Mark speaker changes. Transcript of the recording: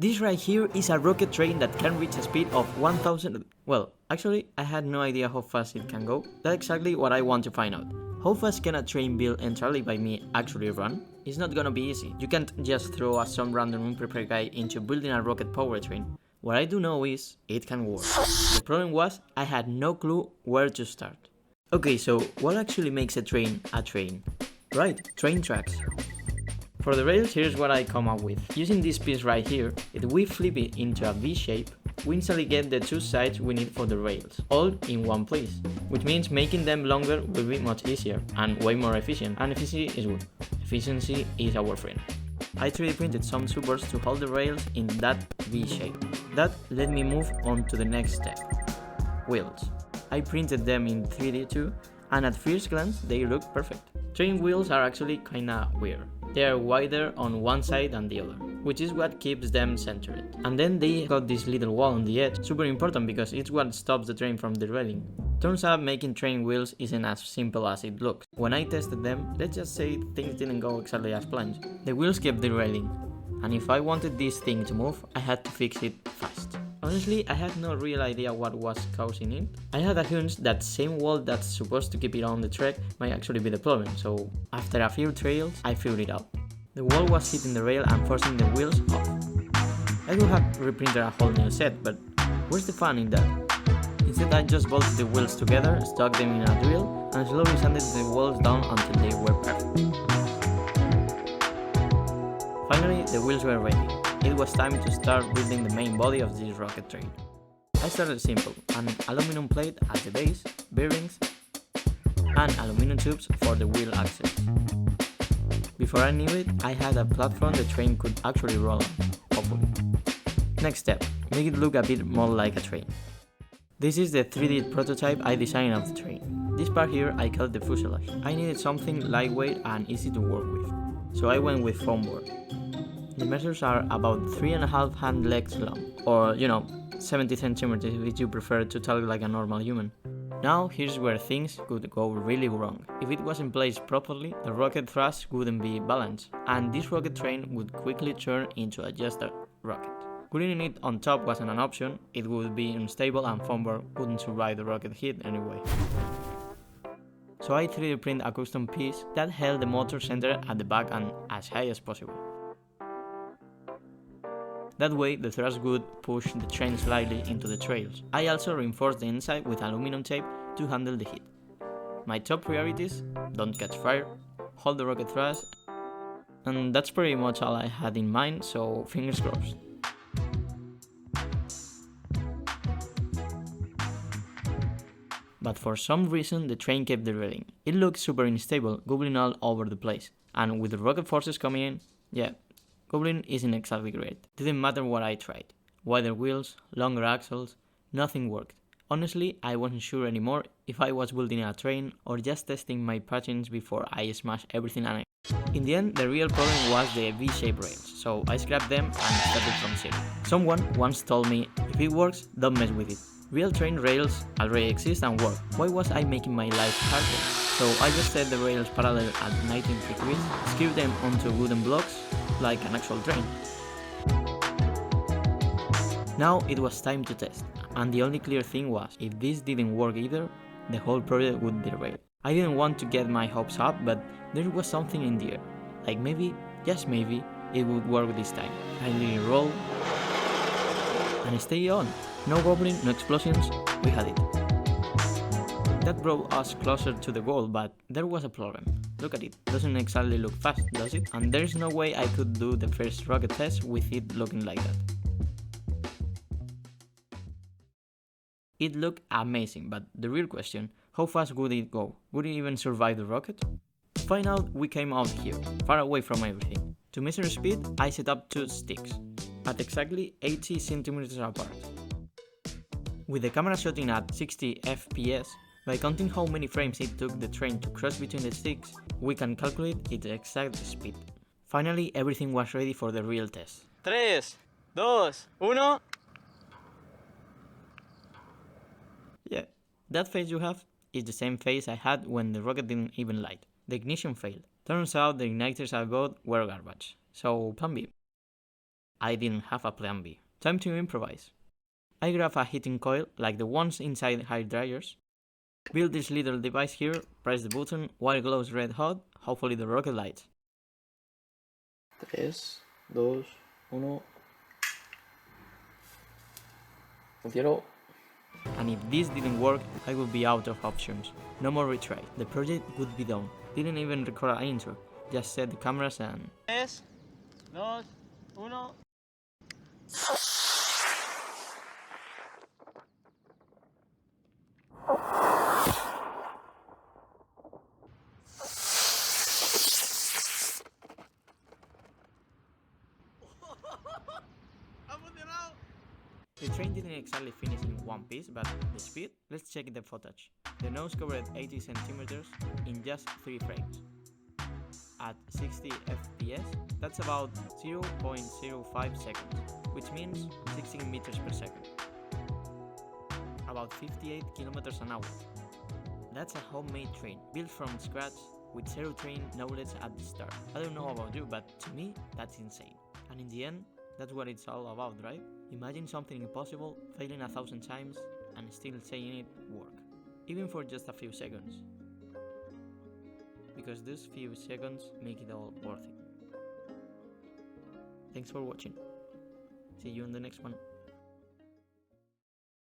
Speaker 1: This right here is a rocket train that can reach a speed of 1000. Well, actually, I had no idea how fast it can go. That's exactly what I want to find out. How fast can a train built entirely by me actually run? It's not gonna be easy. You can't just throw some random unprepared guy into building a rocket power train. What I do know is, it can work. The problem was, I had no clue where to start. Okay, so what actually makes a train a train? Right, train tracks. For the rails, here's what I come up with. Using this piece right here, if we flip it into a V shape, we instantly get the two sides we need for the rails, all in one place, which means making them longer will be much easier and way more efficient, and efficiency is good. Efficiency is our friend. I 3D printed some supports to hold the rails in that V shape. That let me move on to the next step. Wheels. I printed them in 3D too, and at first glance they look perfect. Train wheels are actually kinda weird. They are wider on one side than the other, which is what keeps them centered. And then they got this little wall on the edge, super important because it's what stops the train from derailing. Turns out making train wheels isn't as simple as it looks. When I tested them, let's just say things didn't go exactly as planned. The wheels kept derailing, and if I wanted this thing to move, I had to fix it fast. Honestly, I had no real idea what was causing it. I had a hunch that same wall that's supposed to keep it on the track might actually be the problem, so after a few trials, I figured it out. The wall was hitting the rail and forcing the wheels off. I could have reprinted a whole new set, but where's the fun in that? Instead, I just bolted the wheels together, stuck them in a drill, and slowly sanded the walls down until they were perfect. Finally, the wheels were ready. It was time to start building the main body of this rocket train. I started simple, an aluminum plate at the base, bearings, and aluminum tubes for the wheel axles. Before I knew it, I had a platform the train could actually roll on, hopefully. Next step, make it look a bit more like a train. This is the 3D prototype I designed of the train. This part here I called the fuselage. I needed something lightweight and easy to work with, so I went with foam board. The measures are about 3.5 hand legs long, or 70 centimeters if you prefer to talk like a normal human. Now here's where things could go really wrong. If it wasn't placed properly, the rocket thrust wouldn't be balanced, and this rocket train would quickly turn into just a rocket. Putting it on top wasn't an option, it would be unstable and foam board wouldn't survive the rocket hit anyway. So I 3D printed a custom piece that held the motor center at the back and as high as possible. That way, the thrust would push the train slightly into the trails. I also reinforced the inside with aluminum tape to handle the heat. My top priorities: don't catch fire, hold the rocket thrust, and that's pretty much all I had in mind, so fingers crossed. But for some reason, the train kept derailing. It looked super unstable, wobbling all over the place, and with the rocket forces coming in, wobbling isn't exactly great. Didn't matter what I tried. Wider wheels, longer axles, nothing worked. Honestly, I wasn't sure anymore if I was building a train or just testing my patience before I smashed everything on it. In the end, the real problem was the V-shaped rails, so I scrapped them and started from zero. Someone once told me, if it works, don't mess with it. Real train rails already exist and work. Why was I making my life harder? So I just set the rails parallel at 19 degrees, screwed them onto wooden blocks, like an actual train. Now it was time to test, and the only clear thing was, if this didn't work either, the whole project would derail. I didn't want to get my hopes up, but there was something in the air. Like maybe, just maybe, it would work this time. I let it roll, and stay on. No wobbling, no explosions, we had it. That brought us closer to the goal, but there was a problem. Look at it, doesn't exactly look fast, does it? And there's no way I could do the first rocket test with it looking like that. It looked amazing, but the real question, how fast would it go? Would it even survive the rocket? To find out, we came out here, far away from everything. To measure speed, I set up two sticks, at exactly 80 centimeters apart. With the camera shooting at 60 FPS, by counting how many frames it took the train to cross between the sticks, we can calculate its exact speed. Finally, everything was ready for the real test.
Speaker 2: 3, 2, 1...
Speaker 1: Yeah, that face you have is the same face I had when the rocket didn't even light. The ignition failed. Turns out the igniters I bought were garbage. So, plan B. I didn't have a plan B. Time to improvise. I grab a heating coil like the ones inside hair dryers. Build this little device here, press the button, while it glows red hot, hopefully the rocket lights.
Speaker 2: 3, 2, 1. Funcionó.
Speaker 1: And if this didn't work, I would be out of options. No more retry. The project would be done. Didn't even record an intro. Just set the cameras and...
Speaker 2: 3, 2, 1.
Speaker 1: The train didn't exactly finish in one piece, but the speed? Let's check the footage. The nose covered 80 centimeters in just 3 frames. At 60 FPS, that's about 0.05 seconds, which means 16 meters per second. About 58 kilometers an hour. That's a homemade train, built from scratch, with zero train knowledge at the start. I don't know about you, but to me, that's insane. And in the end, that's what it's all about, right? Imagine something impossible, failing 1,000 times, and still saying it work. Even for just a few seconds. Because those few seconds make it all worth it. Thanks for watching. See you in the next one.